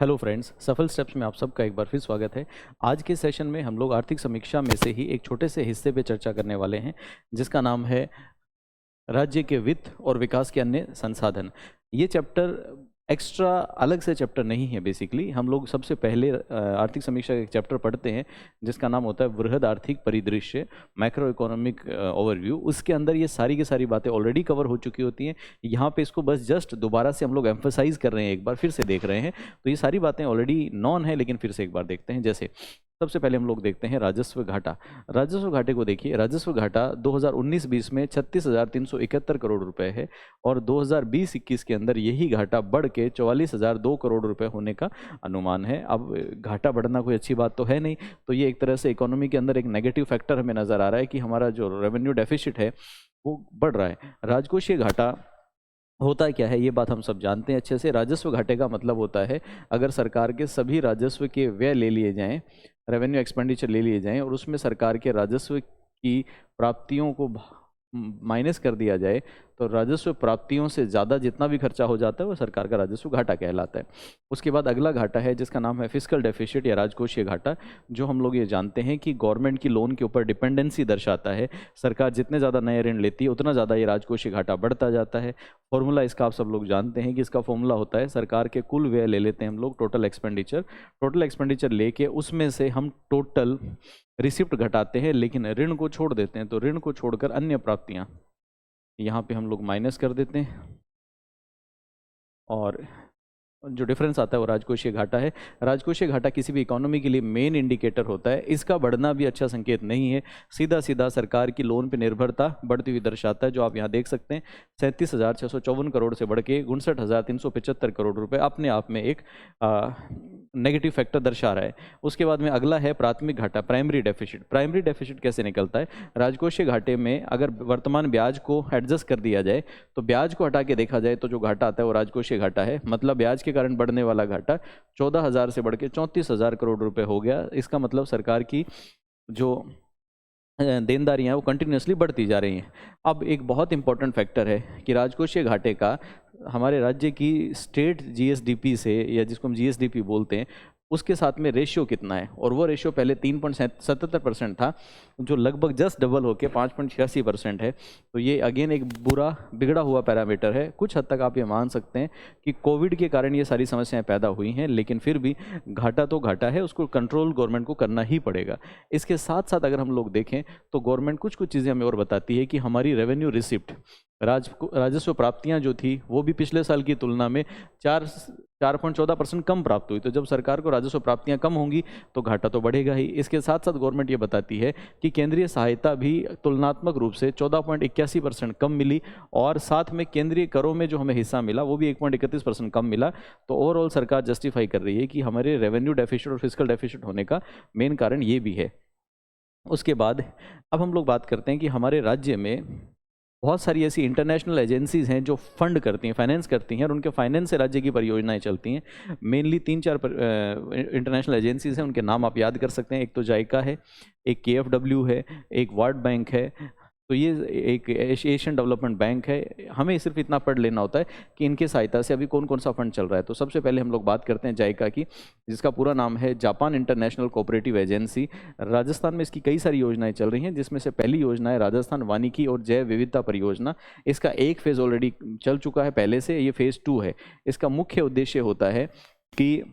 Hello friends, सफल steps में आप सबका एक बार फिर स्वागत है। आज के सेशन में हम लोग आर्थिक समीक्षा में से ही एक छोटे से हिस्से पे चर्चा करने वाले हैं, जिसका नाम है राज्य के वित्त और विकास के अन्य संसाधन। ये चैप्टर एक्स्ट्रा अलग से चैप्टर नहीं है। बेसिकली हम लोग सबसे पहले आर्थिक समीक्षा का एक चैप्टर पढ़ते हैं जिसका नाम होता है वृहद आर्थिक परिदृश्य, मैक्रो इकोनॉमिक ओवरव्यू। उसके अंदर ये सारी की सारी बातें ऑलरेडी कवर हो चुकी होती हैं। यहाँ पे इसको बस जस्ट दोबारा से हम लोग एम्फोसाइज कर रहे हैं, एक बार फिर से देख रहे हैं। तो ये सारी बातें ऑलरेडी नॉन है, लेकिन फिर से एक बार देखते हैं। जैसे सबसे पहले हम लोग देखते हैं राजस्व घाटा। राजस्व घाटे को देखिए। राजस्व घाटा 2019-20 में 36,371 करोड़ रुपए है और 2020-21 के अंदर यही घाटा बढ़ के 44,002 करोड़ रुपए होने का अनुमान है। अब घाटा बढ़ना कोई अच्छी बात तो है नहीं, तो ये एक तरह से इकोनॉमी के अंदर एक नेगेटिव फैक्टर हमें नजर आ रहा है कि हमारा जो रेवेन्यू डेफिसिट है वो बढ़ रहा है। राजकोषीय घाटा होता क्या है, ये बात हम सब जानते हैं अच्छे से। राजस्व घाटे का मतलब होता है अगर सरकार के सभी राजस्व के व्यय ले लिए जाएं, रेवेन्यू एक्सपेंडिचर ले लिए जाएं और उसमें सरकार के राजस्व की प्राप्तियों को माइनस कर दिया जाए, तो राजस्व प्राप्तियों से ज़्यादा जितना भी खर्चा हो जाता है वो सरकार का राजस्व घाटा कहलाता है। उसके बाद अगला घाटा है जिसका नाम है फिस्कल डेफिसिट या राजकोषीय घाटा, जो हम लोग ये जानते हैं कि गवर्नमेंट की लोन के ऊपर डिपेंडेंसी दर्शाता है। सरकार जितने ज़्यादा नए ऋण लेती है उतना ज़्यादा ये राजकोषीय घाटा बढ़ता जाता है। फॉर्मूला इसका आप सब लोग जानते हैं कि इसका फॉर्मूला होता है सरकार के कुल व्यय ले लेते हैं हम लोग, टोटल एक्सपेंडिचर लेके उसमें से हम टोटल रिसिप्ट घटाते हैं, लेकिन ऋण को छोड़ देते हैं। तो ऋण को छोड़कर अन्य प्राप्तियां यहाँ पे हम लोग माइनस कर देते हैं और जो डिफरेंस आता है वो राजकोषीय घाटा है। राजकोषीय घाटा किसी भी इकोनॉमी के लिए मेन इंडिकेटर होता है। इसका बढ़ना भी अच्छा संकेत नहीं है। सीधा सीधा सरकार की लोन पे निर्भरता बढ़ती हुई दर्शाता है, जो आप यहाँ देख सकते हैं। 37,654 करोड़ से बढ़ के 59,375 करोड़ रुपए अपने आप में एक नेगेटिव फैक्टर दर्शा रहा है। उसके बाद में अगला है प्राथमिक घाटा, प्राइमरी डेफिसिट। प्राइमरी डेफिसिट कैसे निकलता है? राजकोषीय घाटे में अगर वर्तमान ब्याज को एडजस्ट कर दिया जाए, तो ब्याज को हटा के देखा जाए तो जो घाटा आता है वो राजकोषीय घाटा है। मतलब ब्याज के कारण बढ़ने वाला घाटा 14,000 से बढ़ के 34,000 करोड़ रुपए हो गया। इसका मतलब सरकार की जो देनदारियां हैं वो कंटिन्यूसली बढ़ती जा रही हैं। अब एक बहुत इंपॉर्टेंट फैक्टर है कि राजकोषीय घाटे का हमारे राज्य की स्टेट जीएसडीपी से, या जिसको हम जीएसडीपी बोलते हैं, उसके साथ में रेशियो कितना है। और वो रेशियो पहले 3.77% था, जो लगभग जस्ट डबल होकर 5.86% है। तो ये अगेन एक बुरा बिगड़ा हुआ पैरामीटर है। कुछ हद तक आप ये मान सकते हैं कि कोविड के कारण ये सारी समस्याएं पैदा हुई हैं, लेकिन फिर भी घाटा तो घाटा है, उसको कंट्रोल गवर्नमेंट को करना ही पड़ेगा। इसके साथ साथ अगर हम लोग देखें तो गवर्नमेंट कुछ कुछ चीज़ें हमें और बताती है कि हमारी रेवेन्यू रिसिप्ट, राजस्व प्राप्तियां जो थी वो भी पिछले साल की तुलना में 4.14% कम प्राप्त हुई। तो जब सरकार को राजस्व प्राप्तियां कम होंगी तो घाटा तो बढ़ेगा ही। इसके साथ साथ गवर्नमेंट ये बताती है कि केंद्रीय सहायता भी तुलनात्मक रूप से 14.81% कम मिली, और साथ में केंद्रीय करों में जो हमें हिस्सा मिला वो भी 1.31% कम मिला। तो ओवरऑल सरकार जस्टिफाई कर रही है कि हमारे रेवेन्यू डेफिसिट और फिस्कल डेफिसिट होने का मेन कारण ये भी है। उसके बाद अब हम लोग बात करते हैं कि हमारे राज्य में बहुत सारी ऐसी इंटरनेशनल एजेंसीज हैं जो फंड करती हैं, फाइनेंस करती हैं, और उनके फाइनेंस से राज्य की परियोजनाएं चलती हैं। मेनली 3-4 इंटरनेशनल एजेंसीज हैं, उनके नाम आप याद कर सकते हैं। एक तो जाइका है, एक KFW है, एक वर्ल्ड बैंक है, तो ये एक एशियन डेवलपमेंट बैंक है। हमें सिर्फ इतना पढ़ लेना होता है कि इनके सहायता से अभी कौन कौन सा फंड चल रहा है। तो सबसे पहले हम लोग बात करते हैं जाइका की, जिसका पूरा नाम है Japan international cooperative agency. Rajasthan में इसकी कई सारी योजनाएं चल रही हैं, जिसमें से पहली योजना है राजस्थान वानिकी और जैव विविधता परियोजना। इसका एक फेज़ ऑलरेडी चल चुका है पहले से, ये फेज़ 2 है। इसका मुख्य उद्देश्य होता है कि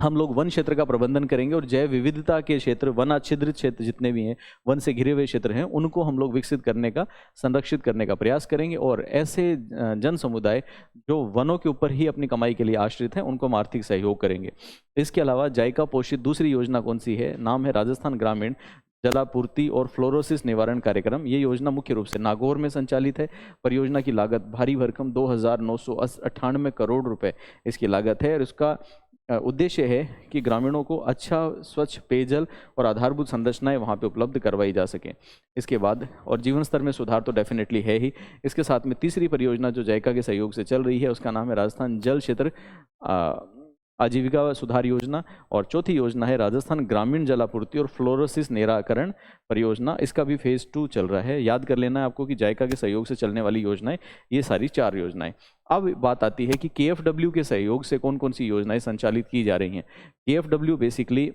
हम लोग वन क्षेत्र का प्रबंधन करेंगे और जैव विविधता के क्षेत्र, वन आच्छादित क्षेत्र जितने भी हैं, वन से घिरे हुए क्षेत्र हैं, उनको हम लोग विकसित करने का, संरक्षित करने का प्रयास करेंगे। और ऐसे जन समुदाय जो वनों के ऊपर ही अपनी कमाई के लिए आश्रित हैं, उनको हम आर्थिक सहयोग करेंगे। इसके अलावा जाइका पोषित दूसरी योजना कौन सी है? नाम है राजस्थान ग्रामीण जलापूर्ति और फ्लोरोसिस निवारण कार्यक्रम। ये योजना मुख्य रूप से नागौर में संचालित है। परियोजना की लागत भारी भरकम 2,998 करोड़ रुपए इसकी लागत है, और इसका उद्देश्य है कि ग्रामीणों को अच्छा स्वच्छ पेयजल और आधारभूत संरचनाएं वहाँ पे उपलब्ध करवाई जा सकें। इसके बाद और जीवन स्तर में सुधार तो डेफिनेटली है ही। इसके साथ में तीसरी परियोजना जो जाइका के सहयोग से चल रही है, उसका नाम है राजस्थान जल क्षेत्र आजीविका सुधार योजना, और चौथी योजना है राजस्थान ग्रामीण जलापूर्ति और फ्लोरोसिस निराकरण परियोजना। इसका भी फेज 2 चल रहा है। याद कर लेना है आपको कि जायका के सहयोग से चलने वाली योजनाएं ये सारी 4 योजनाएं। अब बात आती है कि KFW के सहयोग से कौन कौन सी योजनाएं संचालित की जा रही हैं। KFW बेसिकली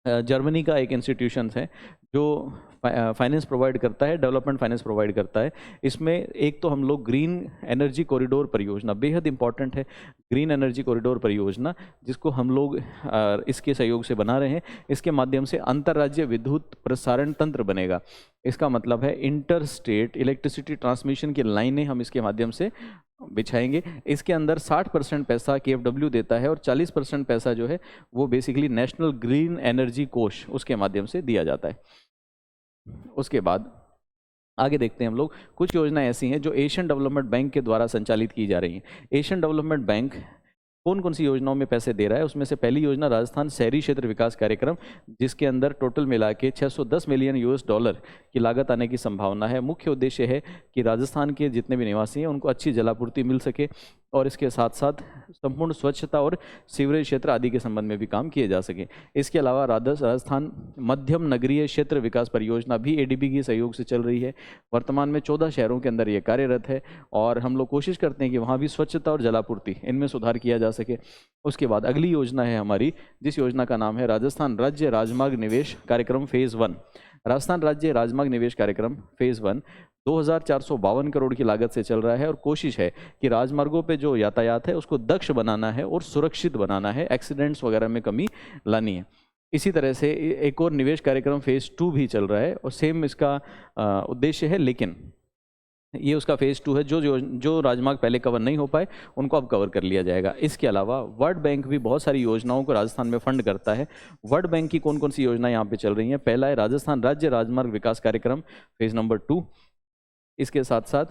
जर्मनी का एक इंस्टीट्यूशन है जो फाइनेंस प्रोवाइड करता है, डेवलपमेंट फाइनेंस प्रोवाइड करता है। इसमें एक तो हम लोग ग्रीन एनर्जी कॉरिडोर परियोजना, बेहद इंपॉर्टेंट है ग्रीन एनर्जी कॉरिडोर परियोजना, जिसको हम लोग इसके सहयोग से बना रहे हैं। इसके माध्यम से अंतर्राज्यीय विद्युत प्रसारण तंत्र बनेगा। इसका मतलब है इंटर स्टेट इलेक्ट्रिसिटी ट्रांसमिशन की लाइनें हम इसके माध्यम से बिछाएंगे। इसके अंदर 60% पैसा KFW देता है और 40% पैसा जो है वो बेसिकली नेशनल ग्रीन एनर्जी कोष उसके माध्यम से दिया जाता है। उसके बाद आगे देखते हैं हम लोग, कुछ योजनाएं ऐसी हैं जो एशियन डेवलपमेंट बैंक के द्वारा संचालित की जा रही हैं। एशियन डेवलपमेंट बैंक कौन कौन सी योजनाओं में पैसे दे रहा है, उसमें से पहली योजना राजस्थान शहरी क्षेत्र विकास कार्यक्रम, जिसके अंदर टोटल मिला के $610 मिलियन की लागत आने की संभावना है। मुख्य उद्देश्य है कि राजस्थान के जितने भी निवासी हैं उनको अच्छी जलापूर्ति मिल सके और इसके साथ साथ संपूर्ण स्वच्छता और सीवरेज क्षेत्र आदि के संबंध में भी काम किए जा सके। इसके अलावा राजस्थान मध्यम नगरीय क्षेत्र विकास परियोजना भी ADB के सहयोग से चल रही है। वर्तमान में 14 शहरों के अंदर ये कार्यरत है और हम लोग कोशिश करते हैं कि वहाँ भी स्वच्छता और जलापूर्ति इनमें सुधार किया जा सके। उसके बाद अगली योजना है हमारी, जिस योजना का नाम है राजस्थान राज्य राजमार्ग निवेश कार्यक्रम फेज़ 1। राजस्थान राज्य राजमार्ग निवेश कार्यक्रम फेज़ 1 2452 करोड़ की लागत से चल रहा है और कोशिश है कि राजमार्गों पे जो यातायात है उसको दक्ष बनाना है और सुरक्षित बनाना है, एक्सीडेंट्स वगैरह में कमी लानी है। इसी तरह से एक और निवेश कार्यक्रम फेज़ 2 भी चल रहा है और सेम इसका उद्देश्य है, लेकिन ये उसका फेज़ 2 है। जो राजमार्ग पहले कवर नहीं हो पाए उनको अब कवर कर लिया जाएगा। इसके अलावा वर्ल्ड बैंक भी बहुत सारी योजनाओं को राजस्थान में फंड करता है। वर्ल्ड बैंक की कौन कौन सी योजनाएं यहाँ पे चल रही हैं, पहला है राजस्थान राज्य राजमार्ग विकास कार्यक्रम फेज़ नंबर 2। इसके साथ साथ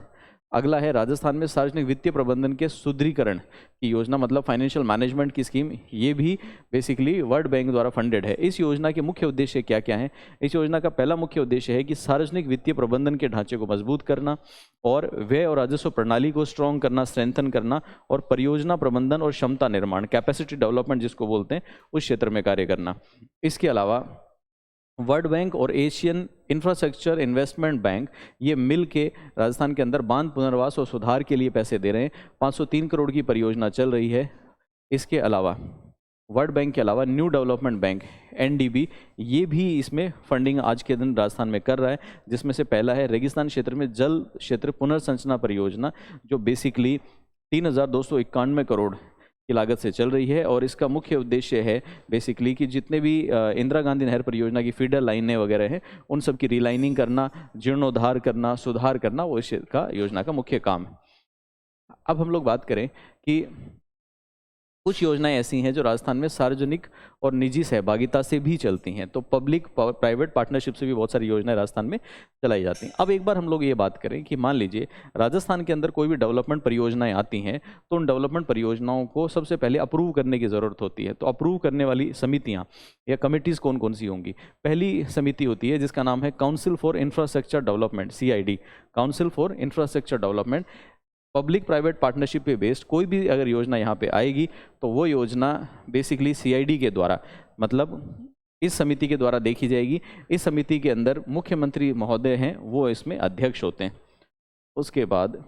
अगला है राजस्थान में सार्वजनिक वित्तीय प्रबंधन के सुदृढ़ीकरण की योजना, मतलब फाइनेंशियल मैनेजमेंट की स्कीम। ये भी बेसिकली वर्ल्ड बैंक द्वारा फंडेड है। इस योजना के मुख्य उद्देश्य क्या क्या हैं? इस योजना का पहला मुख्य उद्देश्य है कि सार्वजनिक वित्तीय प्रबंधन के ढांचे को मजबूत करना और व्यय और राजस्व प्रणाली को स्ट्रॉन्ग करना, स्ट्रेंथन करना और परियोजना प्रबंधन और क्षमता निर्माण, कैपेसिटी डेवलपमेंट जिसको बोलते हैं, उस क्षेत्र में कार्य करना। इसके अलावा वर्ल्ड बैंक और एशियन इंफ्रास्ट्रक्चर इन्वेस्टमेंट बैंक ये मिल के राजस्थान के अंदर बांध पुनर्वास और सुधार के लिए पैसे दे रहे हैं। 503 करोड़ की परियोजना चल रही है। इसके अलावा वर्ल्ड बैंक के अलावा न्यू डेवलपमेंट बैंक NDB ये भी इसमें फंडिंग आज के दिन राजस्थान में कर रहा है, जिसमें से पहला है रेगिस्तान क्षेत्र में जल क्षेत्र पुनर्संरचना परियोजना, जो बेसिकली 3291 करोड़ की लागत से चल रही है। और इसका मुख्य उद्देश्य है बेसिकली कि जितने भी इंदिरा गांधी नहर परियोजना की फीडर लाइनें वगैरह हैं उन सब की रिलाइनिंग करना, जीर्णोद्धार करना, सुधार करना, वो इस योजना का मुख्य काम है। अब हम लोग बात करें कि कुछ योजनाएं ऐसी हैं जो राजस्थान में सार्वजनिक और निजी सहभागिता से भी चलती हैं, तो पब्लिक प्राइवेट पार्टनरशिप से भी बहुत सारी योजनाएं राजस्थान में चलाई जाती हैं। अब एक बार हम लोग ये बात करें कि मान लीजिए राजस्थान के अंदर कोई भी डेवलपमेंट परियोजनाएं आती हैं तो उन डेवलपमेंट परियोजनाओं को सबसे पहले अप्रूव करने की ज़रूरत होती है। तो अप्रूव करने वाली समितियाँ या कमिटीज़ कौन कौन सी होंगी? पहली समिति होती है जिसका नाम है council for infrastructure development, CID, council for infrastructure development. Public private partnership पे बेस्ड कोई भी अगर योजना यहाँ पे आएगी तो वो योजना बेसिकली CID के द्वारा, मतलब इस समिति के द्वारा देखी जाएगी। इस समिति के अंदर मुख्यमंत्री महोदय हैं, वो इसमें अध्यक्ष होते हैं। उसके बाद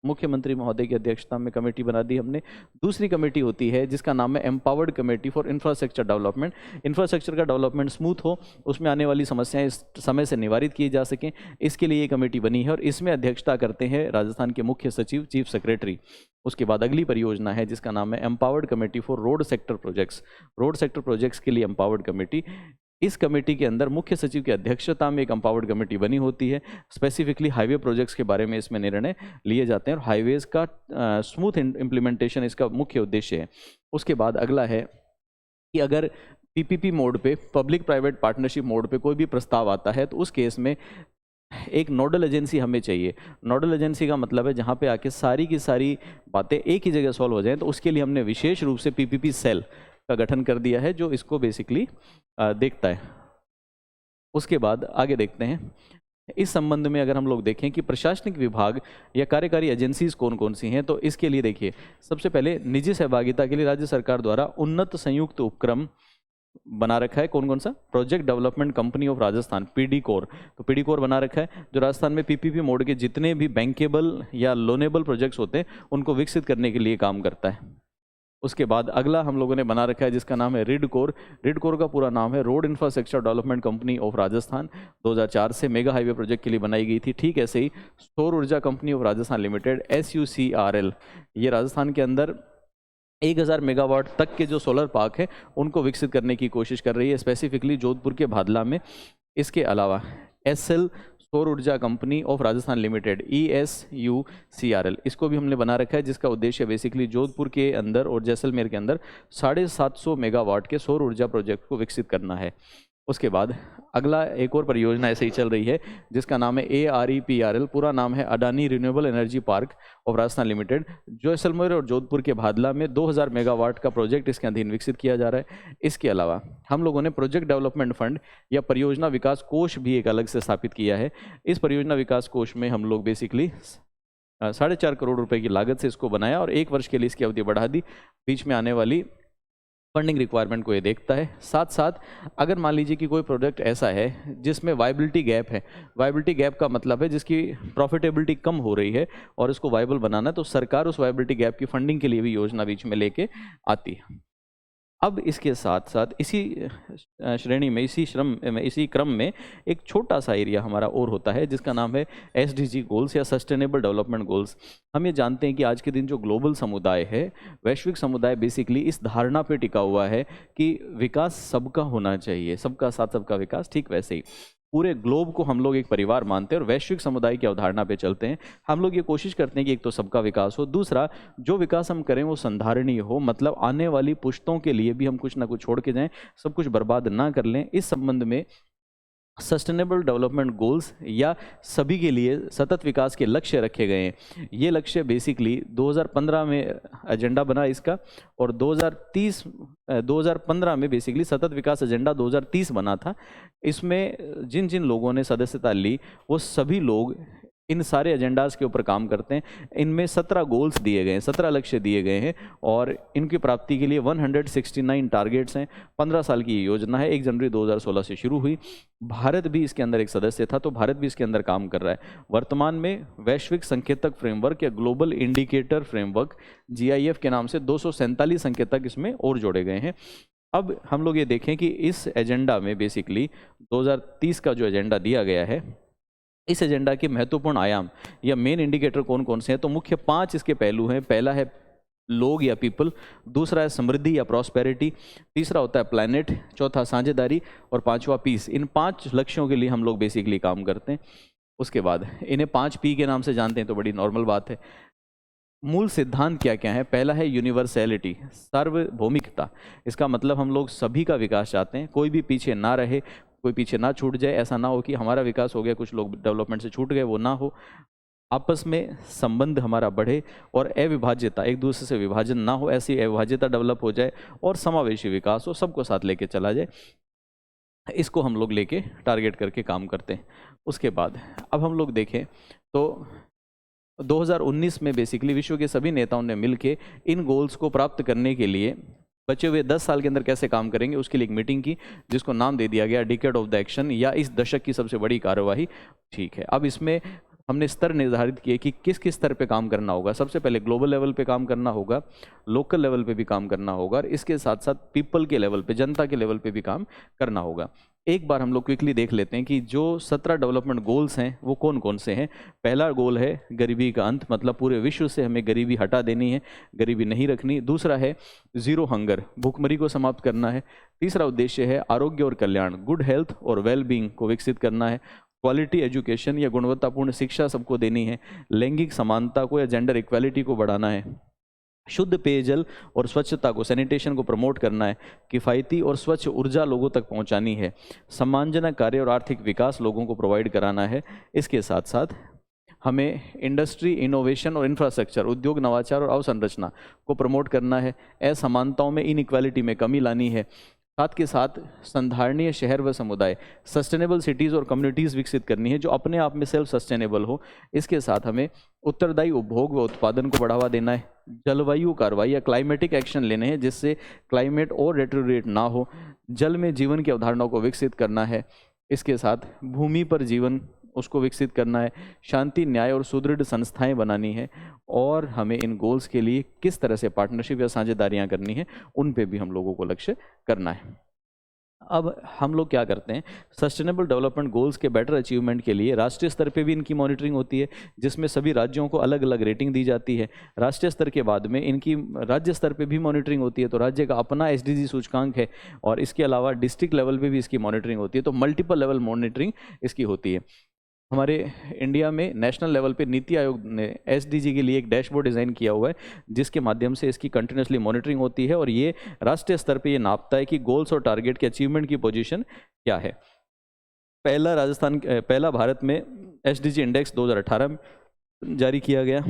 मुख्यमंत्री महोदय की अध्यक्षता में कमेटी बना दी हमने। दूसरी कमेटी होती है जिसका नाम है empowered committee for infrastructure development. Infrastructure का डेवलपमेंट स्मूथ हो, उसमें आने वाली समस्याएं इस समय से निवारित की जा सकें, इसके लिए ये कमेटी बनी है और इसमें अध्यक्षता करते हैं राजस्थान के मुख्य सचिव, चीफ सेक्रेटरी। उसके बाद अगली परियोजना है जिसका नाम है empowered committee for road sector projects. Road sector projects के लिए एम्पावर्ड कमेटी। इस कमेटी के अंदर मुख्य सचिव की अध्यक्षता में एक एम्पावर्ड कमेटी बनी होती है। स्पेसिफिकली हाईवे प्रोजेक्ट्स के बारे में इसमें निर्णय लिए जाते हैं और हाईवेज का स्मूथ इम्प्लीमेंटेशन इसका मुख्य उद्देश्य है। उसके बाद अगला है कि अगर PPP मोड पे, पब्लिक प्राइवेट पार्टनरशिप मोड पे कोई भी प्रस्ताव आता है तो उस केस में एक नोडल एजेंसी हमें चाहिए। नोडल एजेंसी का मतलब है जहाँ पे आके सारी की सारी बातें एक ही जगह सॉल्व हो जाएं, तो उसके लिए हमने विशेष रूप से PPP सेल का गठन कर दिया है जो इसको बेसिकली देखता है। उसके बाद आगे देखते हैं इस संबंध में अगर हम लोग देखें कि प्रशासनिक विभाग या कार्यकारी एजेंसीज कौन कौन सी हैं, तो इसके लिए देखिए सबसे पहले निजी सहभागिता के लिए राज्य सरकार द्वारा उन्नत संयुक्त उपक्रम बना रखा है। कौन कौन सा? Project development company of Rajasthan, PD core. तो पीडी कोर बना रखा है जो राजस्थान में पीपीपी मोड के जितने भी बैंकेबल या लोनेबल प्रोजेक्ट्स होते हैं उनको विकसित करने के लिए काम करता है। उसके बाद अगला हम लोगों ने बना रखा है जिसका नाम है रिड कोर। रिड कोर का पूरा नाम है road infrastructure development company of Rajasthan. 2004 से मेगा हाईवे प्रोजेक्ट के लिए बनाई गई थी। ठीक ऐसे ही सौर ऊर्जा company of Rajasthan limited, SUCRL, ये राजस्थान के अंदर 1000 मेगावाट तक के जो सोलर पार्क है उनको विकसित करने की कोशिश कर रही है, स्पेसिफिकली जोधपुर के भादला में। इसके अलावा SL सौर ऊर्जा company of Rajasthan limited, ESUCRL, इसको भी हमने बना रखा है जिसका उद्देश्य बेसिकली जोधपुर के अंदर और जैसलमेर के अंदर 750 मेगावाट के सौर ऊर्जा प्रोजेक्ट को विकसित करना है। उसके बाद अगला एक और परियोजना ऐसे ही चल रही है जिसका नाम है AREPRL, पूरा नाम है Adani renewable energy park of Rajasthan limited. Jaisalmer और जोधपुर के भादला में 2000 मेगावाट का प्रोजेक्ट इसके अधीन विकसित किया जा रहा है। इसके अलावा हम लोगों ने प्रोजेक्ट डेवलपमेंट फंड या परियोजना विकास कोष भी एक अलग से स्थापित किया है। इस परियोजना विकास कोष में हम लोग बेसिकली 4.5 करोड़ रुपए की लागत से इसको बनाया और 1 वर्ष के लिए इसकी अवधि बढ़ा दी। बीच में आने वाली फंडिंग रिक्वायरमेंट को ये देखता है। साथ साथ अगर मान लीजिए कि कोई प्रोजेक्ट ऐसा है जिसमें वायबिलिटी गैप है, वायबिलिटी गैप का मतलब है जिसकी प्रॉफिटेबिलिटी कम हो रही है और इसको वायबल बनाना है, तो सरकार उस वायबिलिटी गैप की फंडिंग के लिए भी योजना बीच में लेके आती है। अब इसके साथ साथ इसी श्रेणी में, इसी क्रम में एक छोटा सा एरिया हमारा और होता है जिसका नाम है SDG गोल्स या सस्टेनेबल डेवलपमेंट गोल्स। हम ये जानते हैं कि आज के दिन जो ग्लोबल समुदाय है, वैश्विक समुदाय बेसिकली इस धारणा पे टिका हुआ है कि विकास सबका होना चाहिए, सबका साथ सबका विकास। ठीक वैसे ही पूरे ग्लोब को हम लोग एक परिवार मानते हैं और वैश्विक समुदाय की अवधारणा पे चलते हैं। हम लोग ये कोशिश करते हैं कि एक तो सबका विकास हो, दूसरा जो विकास हम करें वो संधारणीय हो, मतलब आने वाली पुश्तों के लिए भी हम कुछ ना कुछ छोड़ के जाएं, सब कुछ बर्बाद ना कर लें। इस संबंध में सस्टेनेबल डेवलपमेंट गोल्स या सभी के लिए सतत विकास के लक्ष्य रखे गए हैं। ये लक्ष्य बेसिकली 2015 में एजेंडा बना इसका और 2015 में बेसिकली सतत विकास एजेंडा 2030 बना था। इसमें जिन जिन लोगों ने सदस्यता ली वो सभी लोग इन सारे एजेंडाज के ऊपर काम करते हैं। इनमें 17 गोल्स दिए गए हैं, 17 लक्ष्य दिए गए हैं और इनकी प्राप्ति के लिए 169 टारगेट्स हैं। 15 साल की ये योजना है, 1 जनवरी 2016 से शुरू हुई। भारत भी इसके अंदर एक सदस्य था, तो भारत भी इसके अंदर काम कर रहा है। वर्तमान में वैश्विक संकेतक फ्रेमवर्क या ग्लोबल इंडिकेटर फ्रेमवर्क GIF के नाम से 247 संकेतक इसमें और जोड़े गए हैं। अब हम लोग ये देखें कि इस एजेंडा में बेसिकली 2030 का जो एजेंडा दिया गया है, इस एजेंडा के महत्वपूर्ण आयाम या मेन इंडिकेटर कौन कौन से हैं, तो मुख्य 5 इसके पहलू हैं। पहला है लोग या पीपल, दूसरा है समृद्धि या प्रॉस्पेरिटी, तीसरा होता है प्लैनेट, चौथा साझेदारी और 5वां पीस। इन 5 लक्ष्यों के लिए हम लोग बेसिकली काम करते हैं। उसके बाद इन्हें 5P के नाम से जानते हैं, तो बड़ी नॉर्मल बात है। मूल सिद्धांत क्या क्या है? पहला है यूनिवर्सैलिटी, सार्वभौमिकता। इसका मतलब हम लोग सभी का विकास चाहते हैं, कोई भी पीछे ना रहे, कोई पीछे ना छूट जाए। ऐसा ना हो कि हमारा विकास हो गया, कुछ लोग डेवलपमेंट से छूट गए, वो ना हो। आपस में संबंध हमारा बढ़े और अविभाज्यता, एक दूसरे से विभाजन ना हो, ऐसी अविभाज्यता डेवलप हो जाए और समावेशी विकास हो, सबको साथ लेके चला जाए। इसको हम लोग लेके टारगेट करके काम करते हैं। उसके बाद अब हम लोग देखें तो 2019 में बेसिकली विश्व के सभी नेताओं ने मिलके इन गोल्स को प्राप्त करने के लिए बचे हुए 10 साल के अंदर कैसे काम करेंगे उसके लिए एक मीटिंग की, जिसको नाम दे दिया गया डिकेड ऑफ द एक्शन या इस दशक की सबसे बड़ी कार्यवाही। ठीक है, अब इसमें हमने स्तर निर्धारित किए कि किस किस स्तर पे काम करना होगा। सबसे पहले ग्लोबल लेवल पे काम करना होगा, लोकल लेवल पे भी काम करना होगा और इसके साथ साथ पीपल के लेवल पे, जनता के लेवल पे भी काम करना होगा। एक बार हम लोग क्विकली देख लेते हैं कि जो 17 डेवलपमेंट गोल्स हैं वो कौन कौन से हैं। पहला गोल है गरीबी का अंत, मतलब पूरे विश्व से हमें गरीबी हटा देनी है, गरीबी नहीं रखनी। दूसरा है जीरो हंगर, भूखमरी को समाप्त करना है। तीसरा उद्देश्य है आरोग्य और कल्याण, गुड हेल्थ और वेल बीइंग को विकसित करना है। क्वालिटी एजुकेशन या गुणवत्तापूर्ण शिक्षा सबको देनी है। लैंगिक समानता को या जेंडर इक्वालिटी को बढ़ाना है। शुद्ध पेयजल और स्वच्छता को, सैनिटेशन को प्रमोट करना है। किफ़ायती और स्वच्छ ऊर्जा लोगों तक पहुंचानी है। सम्मानजनक कार्य और आर्थिक विकास लोगों को प्रोवाइड कराना है। इसके साथ साथ हमें इंडस्ट्री, इनोवेशन और इंफ्रास्ट्रक्चर, उद्योग, नवाचार और अवसंरचना को प्रमोट करना है। असमानताओं में, इनइक्वालिटी में कमी लानी है। साथ के साथ संधारणीय शहर व समुदाय, सस्टेनेबल सिटीज़ और कम्युनिटीज़ विकसित करनी है जो अपने आप में सेल्फ सस्टेनेबल हो। इसके साथ हमें उत्तरदायी उपभोग व उत्पादन को बढ़ावा देना है। जलवायु कार्रवाई या क्लाइमेटिक एक्शन लेने हैं जिससे क्लाइमेट और डेटेरियोरेट ना हो। जल में जीवन की अवधारणा को विकसित करना है। इसके साथ भूमि पर जीवन उसको विकसित करना है। शांति, न्याय और सुदृढ़ संस्थाएं बनानी है। और हमें इन गोल्स के लिए किस तरह से पार्टनरशिप या साझेदारियां करनी है, उन पे भी हम लोगों को लक्ष्य करना है। अब हम लोग क्या करते हैं, सस्टेनेबल डेवलपमेंट गोल्स के बेटर अचीवमेंट के लिए राष्ट्रीय स्तर पे भी इनकी मॉनिटरिंग होती है, जिसमें सभी राज्यों को अलग अलग रेटिंग दी जाती है। राष्ट्रीय स्तर के बाद में इनकी राज्य स्तर पे भी मॉनिटरिंग होती है, तो राज्य का अपना एसडीजी सूचकांक है, और इसके अलावा डिस्ट्रिक्ट लेवल पे भी इसकी मॉनिटरिंग होती है। तो मल्टीपल लेवल मॉनिटरिंग इसकी होती है। हमारे इंडिया में नेशनल लेवल पे नीति आयोग ने एसडीजी के लिए एक डैशबोर्ड डिज़ाइन किया हुआ है, जिसके माध्यम से इसकी कंटिन्यूसली मॉनिटरिंग होती है, और ये राष्ट्रीय स्तर पे ये नापता है कि गोल्स और टारगेट के अचीवमेंट की पोजीशन क्या है। पहला भारत में एसडीजी इंडेक्स 2018 में जारी किया गया,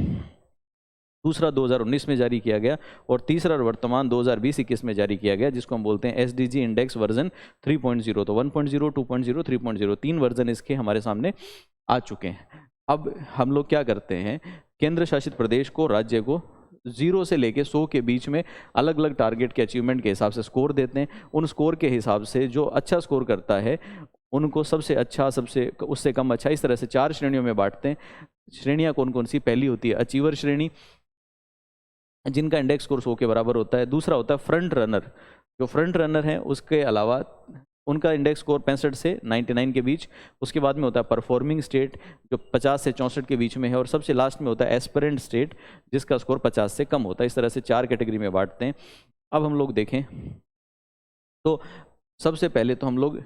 दूसरा 2019 में जारी किया गया, और तीसरा वर्तमान 2020-21 में जारी किया गया, जिसको हम बोलते हैं एसडीजी इंडेक्स वर्जन 3.0। तो 1.0, 2.0, 3.0 तीन वर्जन इसके हमारे सामने आ चुके हैं। अब हम लोग क्या करते हैं, केंद्र शासित प्रदेश को, राज्य को 0 से लेके 100 के बीच में अलग अलग टारगेट के अचीवमेंट के हिसाब से स्कोर देते हैं। उन स्कोर के हिसाब से जो अच्छा स्कोर करता है उनको सबसे अच्छा, सबसे उससे कम अच्छा, इस तरह से 4 श्रेणियों में बांटते हैं। श्रेणियाँ कौन कौन सी? पहली होती है अचीवर श्रेणी, जिनका इंडेक्स स्कोर 100 के बराबर होता है। दूसरा होता है फ्रंट रनर, जो फ्रंट रनर हैं उसके अलावा उनका इंडेक्स स्कोर 65 से 99 के बीच। उसके बाद में होता है परफॉर्मिंग स्टेट, जो 50 से 64 के बीच में है। और सबसे लास्ट में होता है एस्पिरेंट स्टेट, जिसका स्कोर 50 से कम होता है। इस तरह से 4 कैटेगरी में बांटते हैं। अब हम लोग देखें तो सबसे पहले तो हम लोग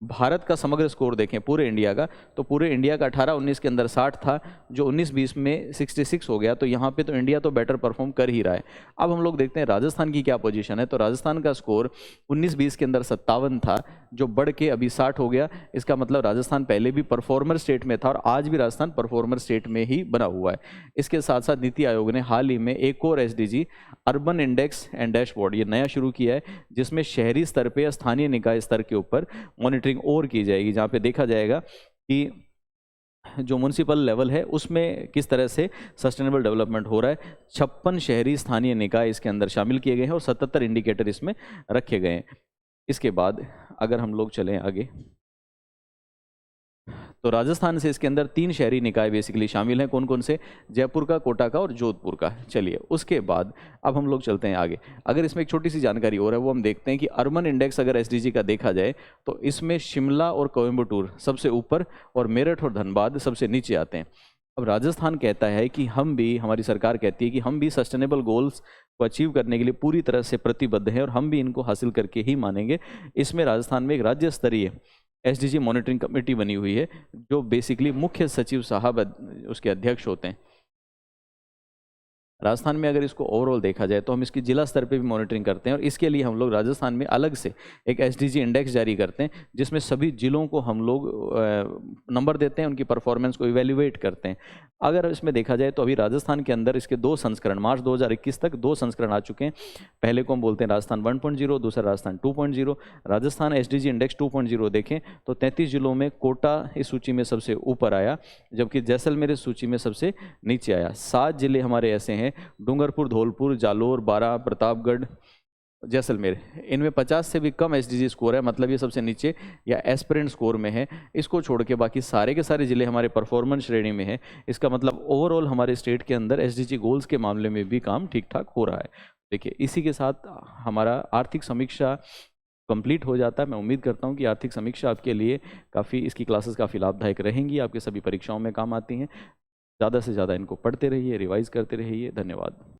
भारत का समग्र स्कोर देखें पूरे इंडिया का, तो पूरे इंडिया का 18-19 के अंदर 60 था, जो 19-20 में 66 हो गया। तो यहाँ पे तो इंडिया तो बेटर परफॉर्म कर ही रहा है। अब हम लोग देखते हैं राजस्थान की क्या पोजीशन है। तो राजस्थान का स्कोर 19-20 के अंदर 57 था, जो बढ़ के अभी 60 हो गया। इसका मतलब राजस्थान पहले भी परफॉर्मर स्टेट में था और आज भी राजस्थान परफॉर्मर स्टेट में ही बना हुआ है। इसके साथ साथ नीति आयोग ने हाल ही में एक और SDG urban index and dashboard ये नया शुरू किया है, जिसमें शहरी स्तर पे या स्थानीय निकाय स्तर के ऊपर मॉनिटरिंग और की जाएगी, जहाँ पे देखा जाएगा कि जो म्युनिसिपल लेवल है उसमें किस तरह से सस्टेनेबल डेवलपमेंट हो रहा है। 56 शहरी स्थानीय निकाय इसके अंदर शामिल किए गए हैं और 77 इंडिकेटर इसमें रखे गए हैं। इसके बाद अगर हम लोग चलें आगे, तो राजस्थान से इसके अंदर 3 शहरी निकाय बेसिकली शामिल हैं। कौन कौन से? जयपुर का, कोटा का और जोधपुर का। चलिए उसके बाद अब हम लोग चलते हैं आगे। अगर इसमें एक छोटी सी जानकारी और है, वो हम देखते हैं कि अर्बन इंडेक्स अगर एसडीजी का देखा जाए तो इसमें शिमला और कोयम्बटूर सबसे ऊपर और मेरठ और धनबाद सबसे नीचे आते हैं। अब राजस्थान कहता है कि हम भी, हमारी सरकार कहती है कि हम भी सस्टेनेबल गोल्स को अचीव करने के लिए पूरी तरह से प्रतिबद्ध हैं और हम भी इनको हासिल करके ही मानेंगे। इसमें राजस्थान में एक राज्य स्तरीय एसडीजी मॉनिटरिंग कमेटी बनी हुई है, जो बेसिकली मुख्य सचिव साहब उसके अध्यक्ष होते हैं। राजस्थान में अगर इसको ओवरऑल देखा जाए तो हम इसकी जिला स्तर पे भी मॉनिटरिंग करते हैं, और इसके लिए हम लोग राजस्थान में अलग से एक एसडीजी इंडेक्स जारी करते हैं, जिसमें सभी जिलों को हम लोग नंबर देते हैं, उनकी परफॉर्मेंस को इवेल्युएट करते हैं। अगर इसमें देखा जाए तो अभी राजस्थान के अंदर इसके 2 संस्करण, मार्च 2021 तक 2 संस्करण आ चुके हैं। पहले को हम बोलते हैं राजस्थान 1.0, दूसरा राजस्थान 2.0। राजस्थान एसडीजी इंडेक्स 2.0 देखें तो 33 जिलों में कोटा इस सूची में सबसे ऊपर आया, जबकि जैसलमेर इस सूची में सबसे नीचे आया। 7 जिले हमारे ऐसे हैं, डूंगरपुर, धौलपुर, जालोर, बारां, प्रतापगढ़, जैसलमेर। इनमें 50 से भी कम एसडीजी स्कोर है, मतलब ये सबसे नीचे या एस्पिरेंट स्कोर में है। इसको छोड़ के बाकी सारे के सारे जिले हमारे परफॉर्मेंस श्रेणी में है। इसका मतलब ओवरऑल हमारे स्टेट के अंदर एसडीजी गोल्स के मामले में भी काम ठीक ठाक हो रहा है। देखिए, इसी के साथ हमारा आर्थिक समीक्षा कंप्लीट हो जाता है। मैं उम्मीद करता हूँ कि आर्थिक समीक्षा आपके लिए काफ़ी, इसकी क्लासेस काफ़ी लाभदायक रहेंगी, आपके सभी परीक्षाओं में काम आती हैं। ज़्यादा से ज़्यादा इनको पढ़ते रहिए, रिवाइज करते रहिए। धन्यवाद।